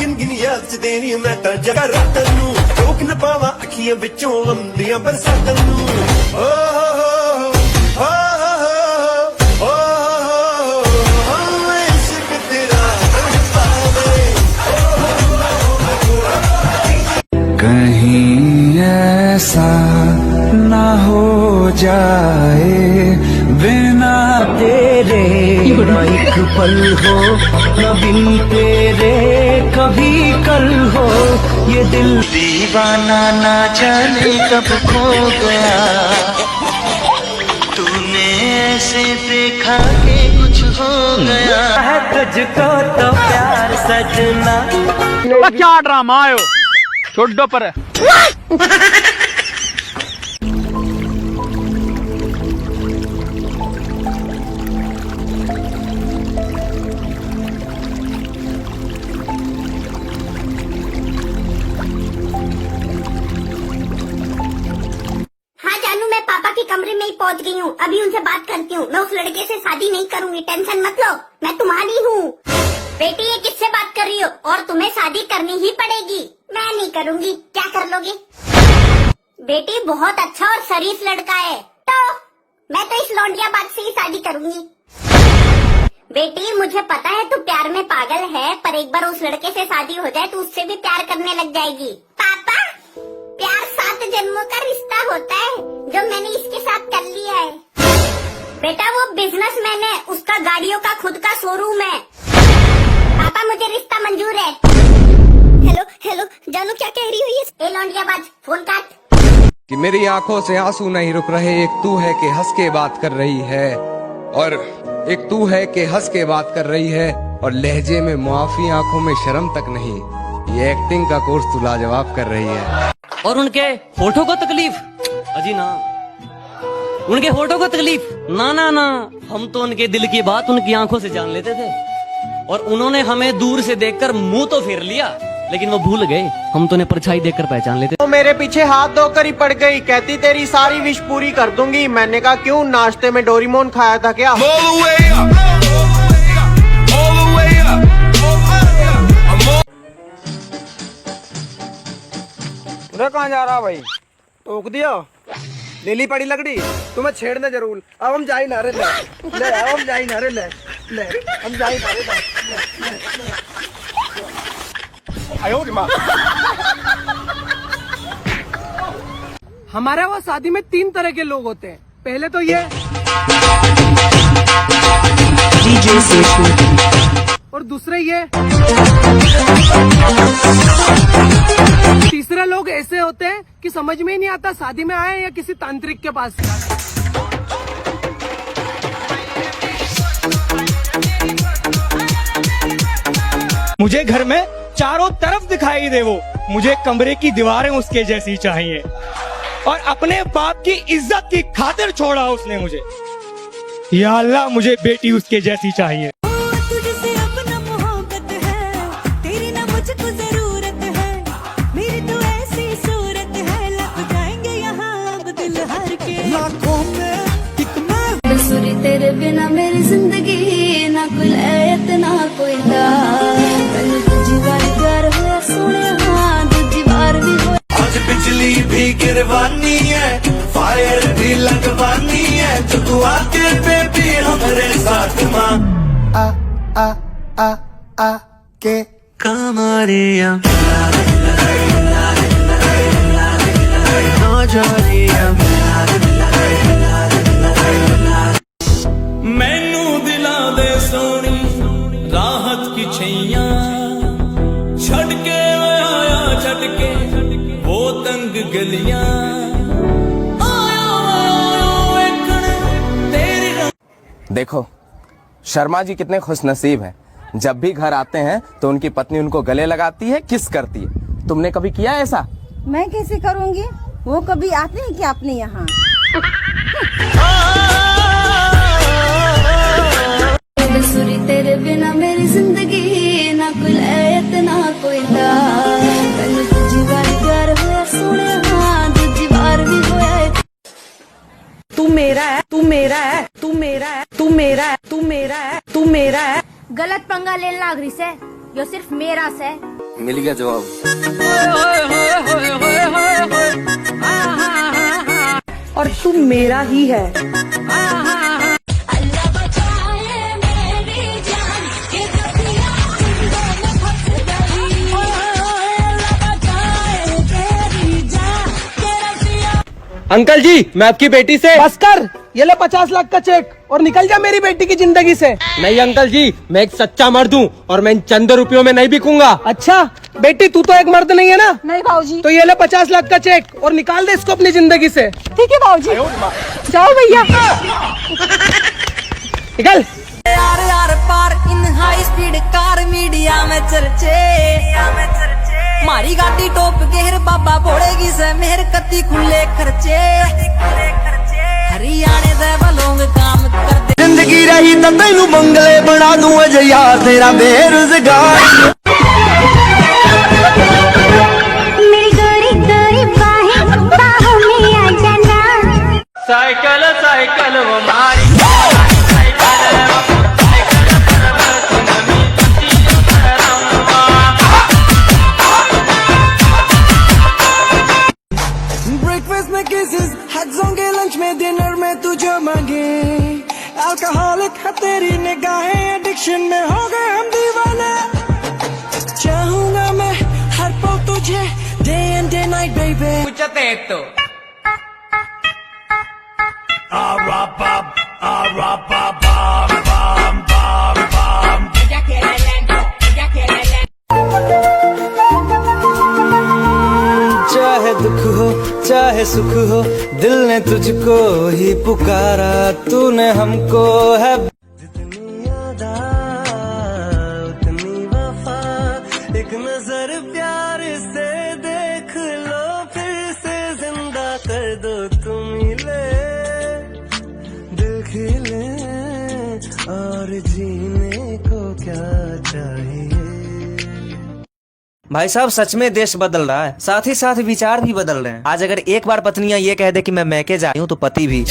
ਗਿਣ ਗਿਣ ਯਾਦ ਚ ਦੇਣੀ ਮੈਂ ਤਾਂ ਜਗਾ ਰਾਤ ਨੂੰ ਰੋਕ ਨਾ ਪਾਵਾਂ ਅੱਖੀਆਂ ਵਿੱਚੋਂ ਆਉਂਦੀਆਂ ਬਰਸਾਤਾਂ ਨੂੰ ਓ कहीं ऐसा ना हो जाए बिना तेरे एक पल हो कभी तेरे कभी कल हो ये दिल दीवाना ना जाने कब खो गया तूने ऐसे देखा कि कुछ हो गया है तुझको तो प्यार सजना क्या ड्रामा आयो छोड़ो पर हाँ जानू, मैं पापा के कमरे में ही पहुंच गई हूँ। अभी उनसे बात करती हूँ। मैं उस लड़के से शादी नहीं करूँगी, टेंशन मत लो, मैं तुम्हारी हूँ। बेटी ये किससे बात कर रही हो? और तुम्हें शादी करनी ही पड़ेगी। मैं नहीं करूँगी, क्या कर लोगे? बेटी बहुत अच्छा और शरीफ लड़का है, तो मैं तो इस लौंडिया बात से ही शादी करूँगी। बेटी मुझे पता है तू प्यार में पागल है, पर एक बार उस लड़के से शादी हो जाए तो उससे भी प्यार करने लग जाएगी। पापा, प्यार 7 जन्मों का रिश्ता होता है जो मैंने इसके साथ कर लिया है। बेटा वो बिजनेसमैन है, उसका गाड़ियों का खुद का शोरूम है। पापा मुझे रिश्ता मंजूर है। हेलो हेलो, जानू क्या कह रही हो ये? ए लौंडियाबाज, फोन काट। कि मेरी आंखों से आंसू नहीं रुक रहे, एक तू है कि हंस के बात कर रही है, और एक तू है कि हंस के बात कर रही है, और लहजे में मुआफी आंखों में शर्म तक नहीं, ये एक्टिंग का कोर्स तू लाजवाब कर रही है। और उनके होठों को तकलीफ? अजी ना, उनके होठों को तकलीफ ना ना ना, हम तो उनके दिल की बात उनकी आंखों से जान लेते थे, और उन्होंने हमें दूर से देखकर मुंह तो फेर लिया, लेकिन वो भूल गए हम तो उन्हें परछाई देखकर पहचान लेते। तो मेरे पीछे हाथ धोकर ही पड़ गई, कहती तेरी सारी विश पूरी कर दूंगी। मैंने कहा क्यों, नाश्ते में डोरीमोन खाया था क्या? कहाँ जा रहा भाई? टोक दिया, ले ली पड़ी लकड़ी, तुम्हें छेड़ने जरूर। अब हम जा ही ना रे, ले अब हम जा ही ना रे, ले हम जा ही ना रे। आयो रे माँ। हमारे वहाँ शादी में 3 तरह के लोग होते हैं। पहले तो ये और दूसरे ये, तीसरे लोग ऐसे होते हैं कि समझ में ही नहीं आता शादी में आए या किसी तांत्रिक के पास। मुझे घर में चारों तरफ दिखाई दे वो, मुझे कमरे की दीवारें उसके जैसी चाहिए, और अपने बाप की इज्जत की खातिर छोड़ा उसने मुझे। या अल्लाह मुझे बेटी उसके जैसी चाहिए। तेरे बिना मेरी जिंदगी ना कोई लैत ना कोई दूजी बार प्यार हुआ सोने, हाँ दूजी बार भी हुआ। आज बिजली भी गिरवानी है, फायर भी लगवानी है, तो तू आके बेबी हमारे साथ माँ आ के कमरिया मैनू दिला दे सोनी राहत की छैया, छड़ के आया झटके वो तंग गलियां, देखो शर्मा जी कितने खुशनसीब हैं, जब भी घर आते हैं तो उनकी पत्नी उनको गले लगाती है, किस करती है। तुमने कभी किया ऐसा? मैं कैसे करूंगी, वो कभी आते हैं क्या अपने यहाँ? सुरी तेरे बिना मेरी जिंदगी ना कोई लैत ना कोई दूजी बार प्यार हुआ सोने, हाँ दूजी बार भी हुआ। तू मेरा है, तू मेरा है, तू मेरा है, तू मेरा है, तू मेरा है, तू मेरा है। गलत पंगा लेना नागरी से, यो सिर्फ मेरा से। मिल गया जवाब। और तू मेरा ही है। अंकल जी, मैं आपकी बेटी से। बस कर, ये ले 50 लाख का चेक और निकल जा मेरी बेटी की जिंदगी से। नहीं अंकल जी, मैं एक सच्चा मर्द हूँ और मैं इन चंद रुपयों में नहीं बिकूंगा। अच्छा बेटी, तू तो एक मर्द नहीं है ना? नहीं भाऊजी। तो ये ले 50 लाख का चेक और निकाल दे इसको अपनी जिंदगी से। ठीक है भाऊजी, जाओ भैया। निकल। यार यार पार in high speed car media में चर्चे मारी गाड़ी टॉप गेर बाबा बोलेगी से मेहर कत्ती खुले खर्चे हरियाणे दे बलोंग काम कर दे जिंदगी रही तो तेनू बंगले बना दूं अजे यार तेरा बेरोजगार। मेरी गोरी गोरी बाहें बाहों में आ जाना। साइकिल साइकिल वो मारी ब्रेकफास्ट में किसेस, हग्स होंगे लंच में, डिनर में तू जो मांगे। अल्कोहलिक है तेरी निगाहें, एडिक्शन में हो गए हम दीवाने। चाहूंगा मैं हर पल तुझे, day and day night baby. चाहे दुख हो चाहे सुख हो, दिल ने तुझको ही पुकारा, तूने हमको है। जितनी यादा उतनी वफा, एक नजर प्यार से देख लो, फिर से जिंदा कर दो तुम मिले, दिल खिले और जीने को क्या चाहिए। भाई साहब, सच में देश बदल रहा है, साथ ही साथ विचार भी बदल रहे हैं। आज अगर एक बार पत्नियां ये कह दे कि मैं मैके जा रही हूँ तो पति भी।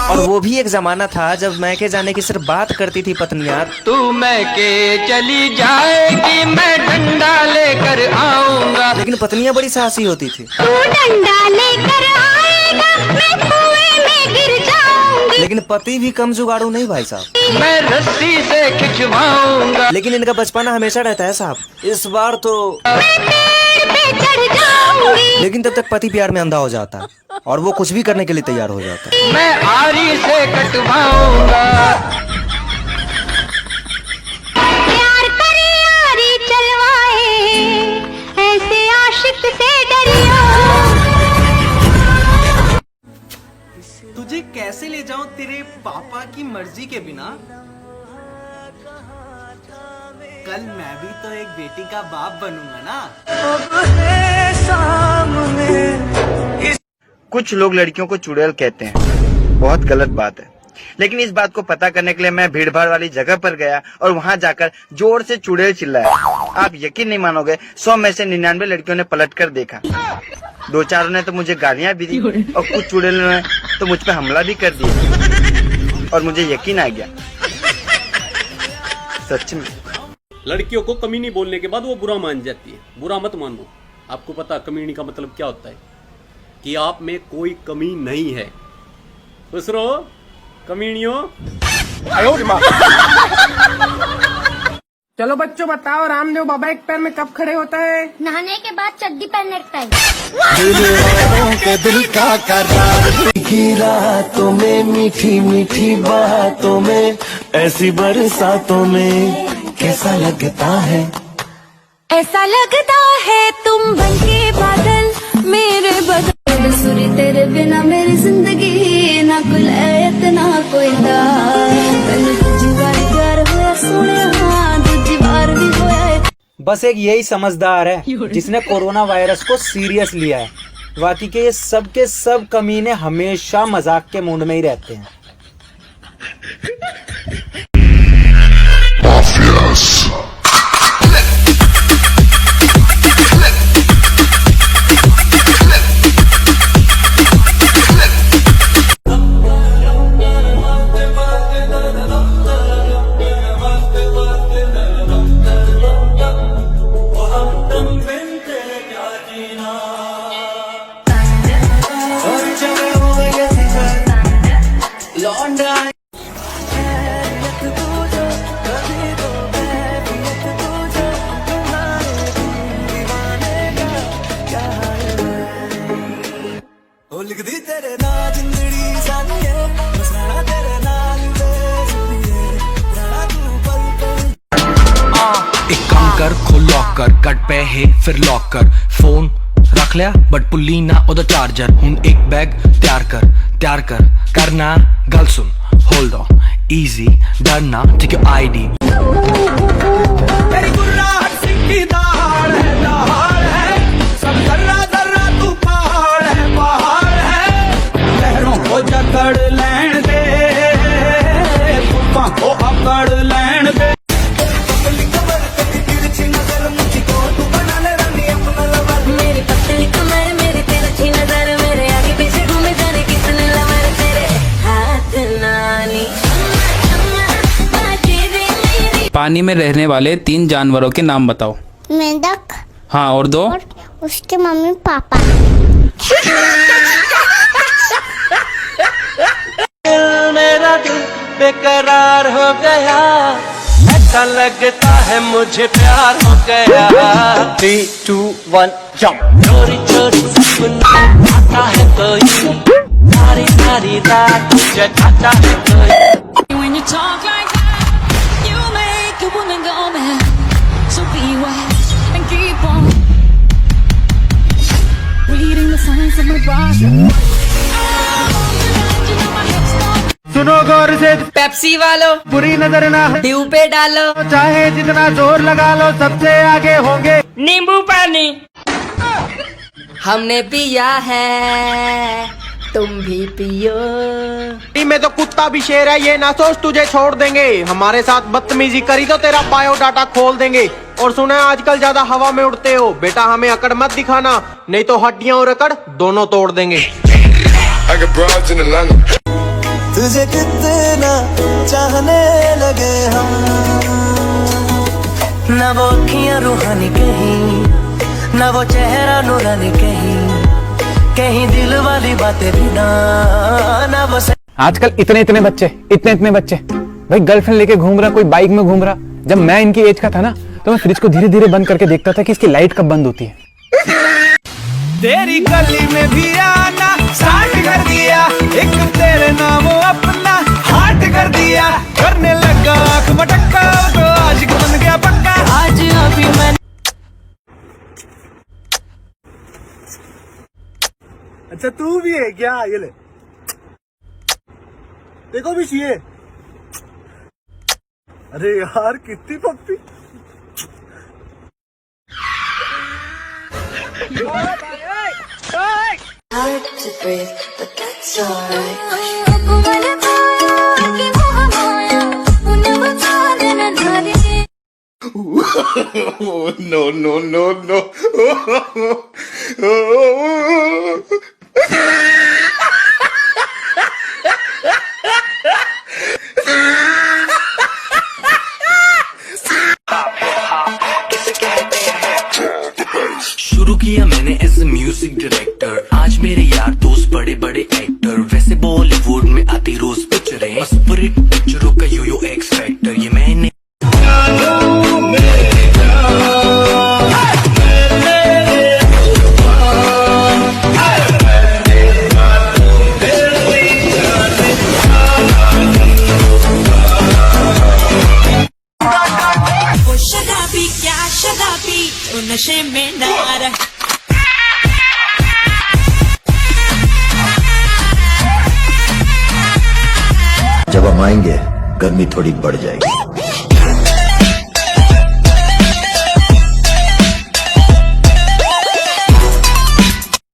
और वो भी एक जमाना था जब मैके जाने की सिर्फ बात करती थी पत्नियां। तू मैके चली जाएगी, मैं डंडा लेकर आऊंगा। लेकिन पत्नियां बड़ी साहसी होती थी। तू डंडा लेकर आएगा, मैं कुएं में गिर जाऊंगी। लेकिन पति भी कम जुगाड़ू नहीं भाई साहब, मैं रस्सी से खिंचवाऊंगा। लेकिन इनका बचपना हमेशा रहता है साहब। इस बार तो मैं पेड़ पे चढ़ जाऊंगी। लेकिन तब तक पति प्यार में अंधा हो जाता है और वो कुछ भी करने के लिए तैयार हो जाता है। मैं आरी से कटवाऊंगा। प्यार करे यारी चलवाए, ऐसे आशिक से डरियो। तुझे कैसे ले जाऊं तेरे पापा की मर्जी के बिना? कल मैं भी तो एक बेटी का बाप बनूंगा ना। कुछ लोग लड़कियों को चुड़ैल कहते हैं, बहुत गलत बात है। लेकिन इस बात को पता करने के लिए मैं भीड़ भाड़ वाली जगह पर गया और वहां जाकर जोर से चुड़ैल चिल्लाया। आप यकीन नहीं मानोगे, 100 में से 99 लड़कियों ने पलट कर देखा। 2-4 ने तो मुझे गालियां भी दी और कुछ चुड़ैलों ने तो मुझ पे हमला भी कर दिया और मुझे यकीन आ गया, सच में। लड़कियों को कमीनी बोलने के बाद वो बुरा मान जाती है। बुरा मत मानो। आपको पता कमीनी का मतलब क्या होता है? कि आप में कोई कमी नहीं है। खुश रहो कमीनियों। चलो बच्चों बताओ, रामदेव बाबा एक पैर में कब खड़े होता है? नहाने के बाद चड्डी पहनने का टाइम। दिल का करार, मीठी रातों में, मीठी मीठी बातों में, ऐसी बरसातों में कैसा लगता है? ऐसा लगता है तुम बनके बादल मेरे बदल सुरी तेरे बिना मेरी जिंदगी ना कुल ऐत ना कोई बस एक यही समझदार है जिसने कोरोना वायरस को सीरियस लिया है। बाकी के ये सब के सब कमीने हमेशा मजाक के मूड में ही रहते हैं। कर खोल लॉक कर कट पे है फिर लॉक कर फोन रख लिया बट पुल्ली ना ओदा चार्जर हुन एक बैग तैयार कर करना गल सुन होल्ड ऑन इजी डरना टेक योर आईडी तेरी गुर्राहट सिंह की दहाड़ है सब जर्रा जर्रा तू पहाड़ है लहरों को जकड़ लैण दे तूफान को अकड़ लैण दे पतली कमर तेरी तिरछी नजर मुझको तू बना ले रानी अपना लवर मेरी पतली कमर मेरी तिरछी नजर मेरे आगे पीछे घूमे जाने कितने लवर तेरे हाथ नानी पानी में रहने वाले 3 जानवरों के नाम बताओ। मेंढक। हाँ और 2 और उसके मम्मी पापा। मेरा दिल बेकरार हो गया ऐसा लगता है मुझे प्यार हो गया 3, 2, 1 जंप चोरी चोरी सपना आता है कोई सारी सारी रात जगाता है कोई When you talk like that, you make a woman go mad. So be wise and keep on reading the signs of my body. सुनो गौर से पेप्सी वालों बुरी नजर ना है ड्यू पे डालो चाहे जितना जोर लगा लो सबसे आगे होंगे नींबू पानी हमने पिया है तुम भी पियो में तो कुत्ता भी शेर है ये ना सोच तुझे छोड़ देंगे हमारे साथ बदतमीजी करी तो तेरा बायोडाटा खोल देंगे और सुना है आजकल ज्यादा हवा में उड़ते हो बेटा हमें अकड़ मत दिखाना नहीं तो हड्डियां और अकड़ दोनों तोड़ देंगे तुझे कितना चाहने लगे हम ना वो अखियां रूहानी कहीं ना वो चेहरा नूरानी कहीं दिल वाली बातें भी ना वो आजकल इतने बच्चे भाई गर्लफ्रेंड लेके घूम रहा कोई बाइक में घूम रहा। जब मैं इनकी एज का था ना तो मैं फ्रिज को धीरे धीरे बंद करके देखता था कि इसकी लाइट कब बंद होती है। तेरी गली में भी आना स्टार्ट कर दिया एक तेरे नाम अपना हार्ट कर दिया करने लगा आंख मटक्का तो आज बन गया पक्का आज अभी मैं अच्छा तू भी है क्या ये ले देखो भी चाहिए अरे यार कितनी पप्पी Hard to breathe, but that's alright. No. शुरू किया मैंने एज ए म्यूजिक डायरेक्टर आज मेरे यार दोस्त बड़े बड़े एक्टर वैसे बॉलीवुड में आती रोज पिक्चरें सुपरहिट पिक्चरों का यो एक्स फैक्टर ये मैंने नशे में ना रह जब हम आएंगे गर्मी थोड़ी बढ़ जाएगी।